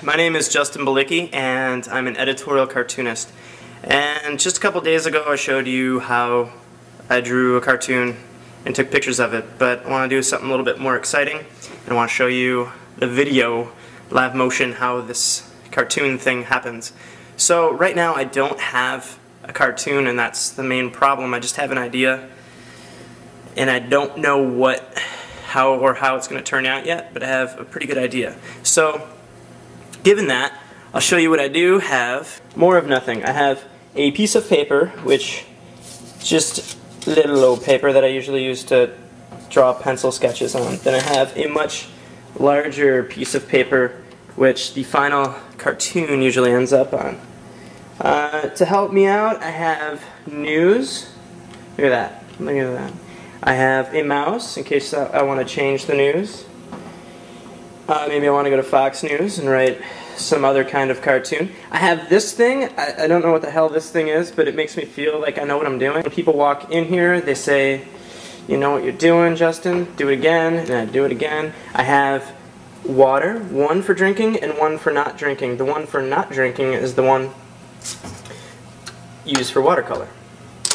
My name is Justin Bilicki, and I'm an editorial cartoonist. And just a couple days ago I showed you how I drew a cartoon and took pictures of it, but I want to do something a little bit more exciting, and I want to show you the video, live motion, how this cartoon thing happens. So right now I don't have a cartoon, and that's the main problem. I just have an idea, and I don't know how it's going to turn out yet, but I have a pretty good idea. So given that, I'll show you what I do have. More of nothing. I have a piece of paper, which is just little old paper that I usually use to draw pencil sketches on. Then I have a much larger piece of paper, which the final cartoon usually ends up on. To help me out, I have news. Look at that. Look at that. I have a mouse in case I want to change the news. Maybe I want to go to Fox News and write some other kind of cartoon. I have this thing. I don't know what the hell this thing is, but it makes me feel like I know what I'm doing. When people walk in here, they say, "You know what you're doing, Justin? Do it again." And I do it again. I have water, one for drinking and one for not drinking. The one for not drinking is the one used for watercolor.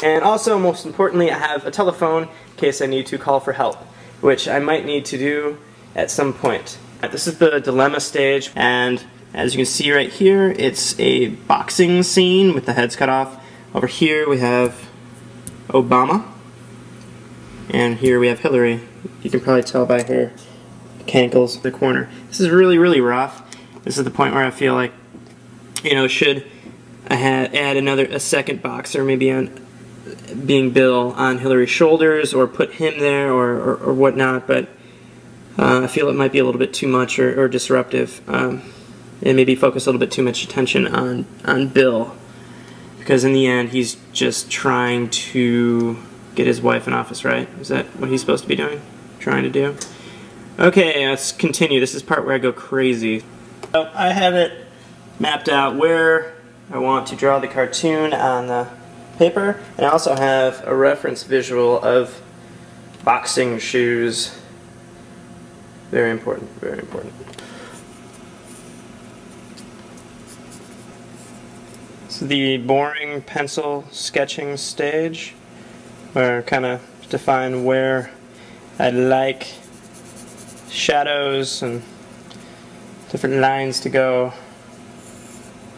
And also, most importantly, I have a telephone in case I need to call for help, which I might need to do at some point. This is the dilemma stage, and as you can see right here, it's a boxing scene with the heads cut off. Over here we have Obama, and here we have Hillary. You can probably tell by her cankles in the corner. This is really, really rough. This is the point where I feel like, you know, should I add a second boxer, maybe on being Bill on Hillary's shoulders, or put him there, or whatnot, but I feel it might be a little bit too much or disruptive, and maybe focus a little bit too much attention on Bill, because in the end he's just trying to get his wife in office, right? Is that what he's supposed to be doing? Trying to do? Okay, let's continue. This is the part where I go crazy. So I have it mapped out where I want to draw the cartoon on the paper, and I also have a reference visual of boxing shoes. Very important, very important. So the boring pencil sketching stage, where I kind of define where I'd like shadows and different lines to go.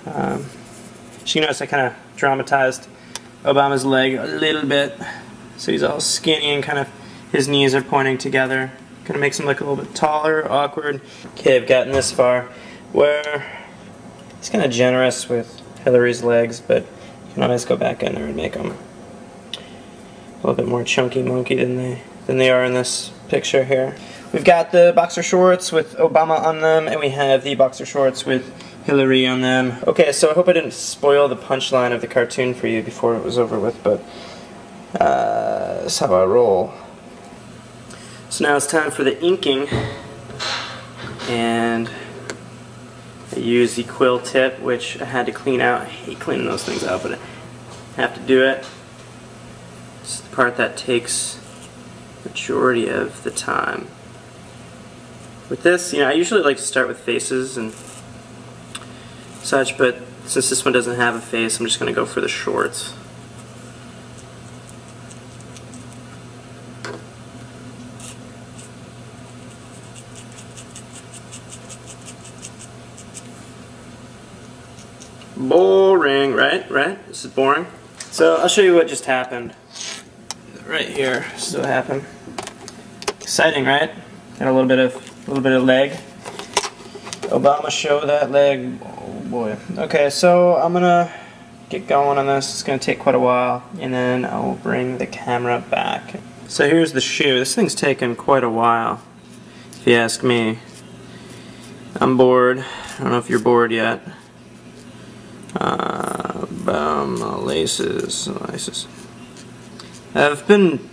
So you notice I kind of dramatized Obama's leg a little bit, so he's all skinny and kind of his knees are pointing together. Kind of makes him look a little bit taller, awkward. Okay, I've gotten this far where he's kind of generous with Hillary's legs, but you can always go back in there and make them a little bit more chunky monkey than they are in this picture here. We've got the boxer shorts with Obama on them, and we have the boxer shorts with Hillary on them. Okay, so I hope I didn't spoil the punchline of the cartoon for you before it was over with, but that's how I roll. So now it's time for the inking, and I use the quill tip, which I had to clean out. I hate cleaning those things out, but I have to do it. It's the part that takes the majority of the time. With this, you know, I usually like to start with faces and such, but since this one doesn't have a face, I'm just going to go for the shorts. Boring, right? Right? This is boring. So I'll show you what just happened. Right here, this is what happened. Exciting, right? Got a little bit of leg. Obama show that leg. Oh boy. Okay, so I'm gonna get going on this. It's gonna take quite a while, and then I'll bring the camera back. So here's the shoe. This thing's taken quite a while, if you ask me. I'm bored. I don't know if you're bored yet. Laces.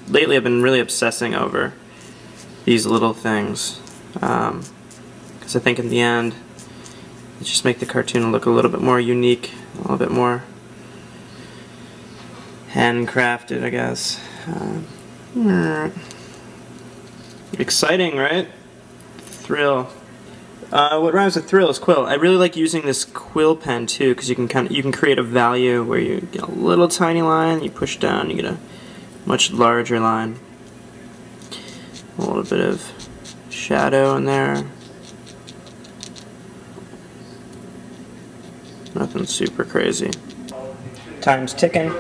Lately I've been really obsessing over these little things, because I think in the end it just make the cartoon look a little bit more unique, a little bit more handcrafted, I guess. Exciting, right? Thrill. What rhymes with thrill is quill. I really like using this quill pen too, because you can create a value where you get a little tiny line, you push down, you get a much larger line. A little bit of shadow in there. Nothing super crazy. Time's ticking.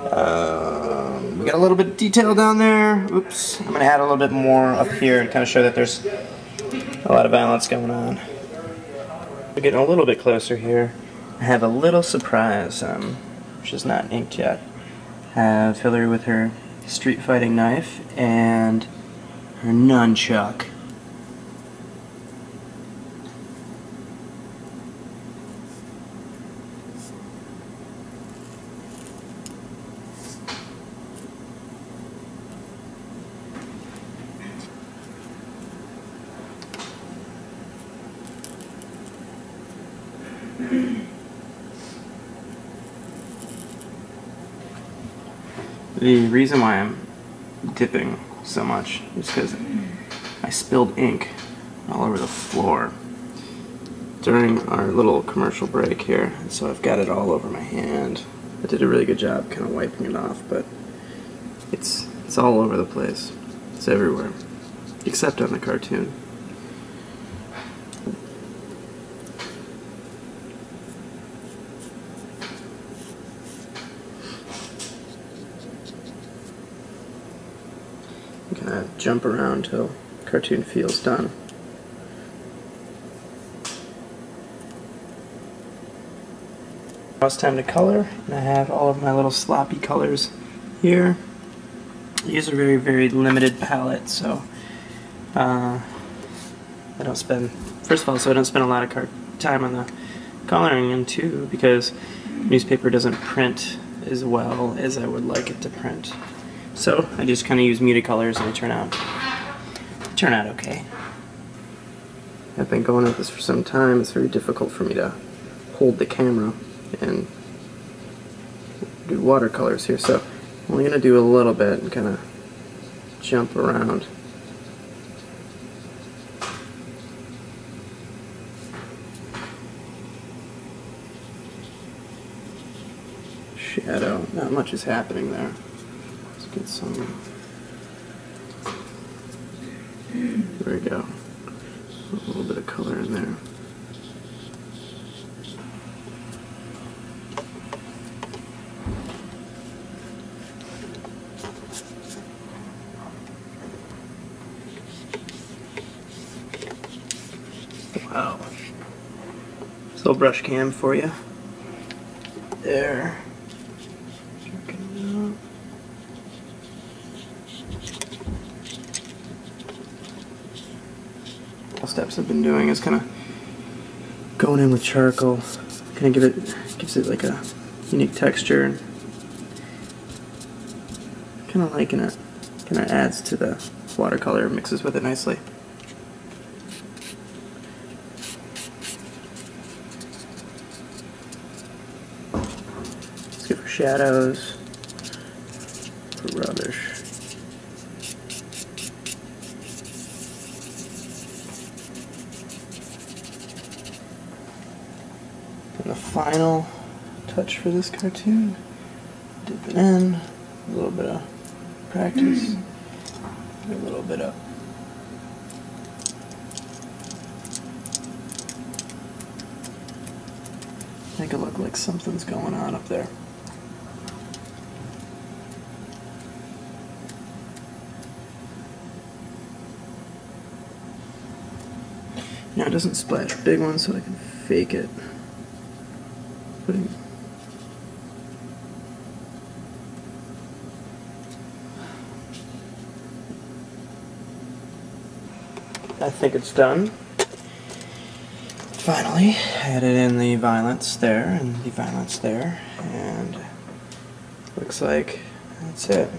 We got a little bit of detail down there. Oops. I'm going to add a little bit more up here to kind of show that there's a lot of violence going on. We're getting a little bit closer here. I have a little surprise, which is not inked yet. I have Hillary with her street fighting knife and her nunchuck. The reason why I'm dipping so much is because I spilled ink all over the floor during our little commercial break here, and so I've got it all over my hand. I did a really good job kind of wiping it off, but it's all over the place. It's everywhere, except on the cartoon. Kind of jump around till the cartoon feels done. Now it's time to color, and I have all of my little sloppy colors here. I use a very, very limited palette, so I don't spend, first of all, so I don't spend a lot of time on the coloring, and two, because newspaper doesn't print as well as I would like it to print. So I just kind of use muted colors and they turn out okay. I've been going at this for some time. It's very difficult for me to hold the camera and do watercolors here, so I'm only going to do a little bit and kind of jump around. Shadow, not much is happening there. Let's get some, there we go, a little bit of color in there. Wow. This little brush cam for you. There. Steps I've been doing is kind of going in with charcoal, kind of gives it like a unique texture, and kind of liking it. Kind of adds to the watercolor, mixes with it nicely. Let's go for shadows, for rubbish. And the final touch for this cartoon, dip it in, a little bit of practice, a little bit of make it look like something's going on up there. Now it doesn't splash big ones, so I can fake it. I think it's done. Finally, added in the violence there and the violence there, and looks like that's it.